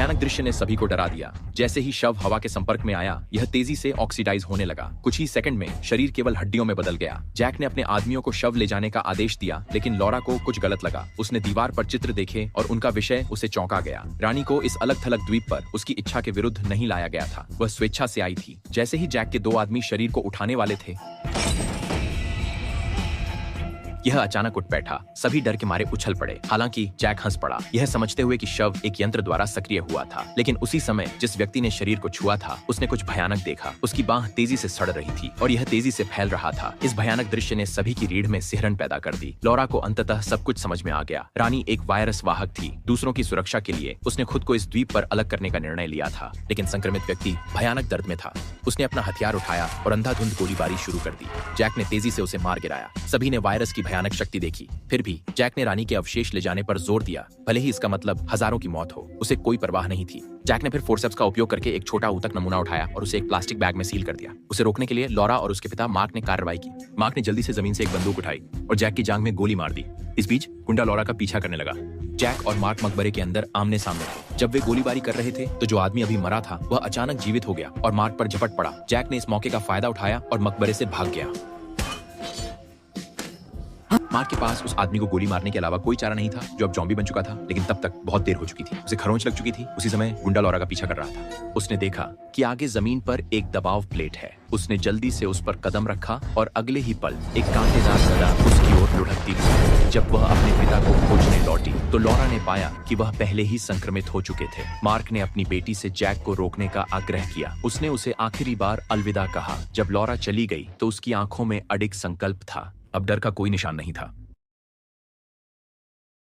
भयानक दृश्य ने सभी को डरा दिया। जैसे ही शव हवा के संपर्क में आया, यह तेजी से ऑक्सीडाइज होने लगा। कुछ ही सेकंड में शरीर केवल हड्डियों में बदल गया। जैक ने अपने आदमियों को शव ले जाने का आदेश दिया, लेकिन लॉरा को कुछ गलत लगा। उसने दीवार पर चित्र देखे और उनका विषय उसे चौंका गया। रानी को इस अलग थलग द्वीप पर उसकी इच्छा के विरुद्ध नहीं लाया गया था, वह स्वेच्छा से आई थी। जैसे ही जैक के 2 आदमी शरीर को उठाने वाले थे, यह अचानक उठ बैठा। सभी डर के मारे उछल पड़े। हालांकि जैक हंस पड़ा, यह समझते हुए कि शव एक यंत्र द्वारा सक्रिय हुआ था। लेकिन उसी समय जिस व्यक्ति ने शरीर को छुआ था, उसने कुछ भयानक देखा। उसकी बांह तेजी से सड़ रही थी और यह तेजी से फैल रहा था। इस भयानक दृश्य ने सभी की रीढ़ में सिहरन पैदा कर दी। लॉरा को अंततः सब कुछ समझ में आ गया। रानी एक वायरस वाहक थी। दूसरों की सुरक्षा के लिए उसने खुद को इस द्वीप पर अलग करने का निर्णय लिया था। लेकिन संक्रमित व्यक्ति भयानक दर्द में था। उसने अपना हथियार उठाया और अंधाधुंध गोलीबारी शुरू कर दी। जैक ने तेजी से उसे मार गिराया। सभी ने वायरस की भयानक शक्ति देखी। फिर भी जैक ने रानी के अवशेष ले जाने पर जोर दिया, भले ही इसका मतलब हजारों की मौत हो। उसे कोई परवाह नहीं थी। जैक ने फिर फोर्सेप्स का उपयोग करके एक छोटा ऊतक नमूना उठाया और उसे एक प्लास्टिक बैग में सील कर दिया। उसे रोकने के लिए लॉरा और उसके पिता मार्क ने कार्रवाई की। मार्क ने जल्दी से जमीन से एक बंदूक उठाई और जैक की जांघ में गोली मार दी। इस बीच गुंडा लॉरा का पीछा करने लगा। जैक और मार्क मकबरे के अंदर आमने सामने थे। जब वे गोलीबारी कर रहे थे तो जो आदमी अभी मरा था वह अचानक जीवित हो गया और मार्क पर झपट पड़ा। जैक ने इस मौके का फायदा उठाया और मकबरे से भाग गया। मार्क के पास उस आदमी को गोली मारने के अलावा कोई चारा नहीं था, जो अब जॉम्बी बन चुका था। लेकिन तब तक बहुत देर हो चुकी थी। उसे खरोंच लग चुकी थी। उसी समय गुंडा लॉरा का पीछा कर रहा था। उसने देखा कि आगे जमीन पर एक दबाव प्लेट है। उसने जल्दी से उस पर कदम रखा और अगले ही पल एक कांटेदार सदा उसकी ओर लुढ़कती थी। जब वह अपने पिता को खोजने लौटी तो लॉरा ने पाया कि वह पहले ही संक्रमित हो चुके थे। मार्क ने अपनी बेटी से जैक को रोकने का आग्रह किया। उसने उसे आखिरी बार अलविदा कहा। जब लॉरा चली गई तो उसकी आंखों में अडिग संकल्प था। अब डर का कोई निशान नहीं था।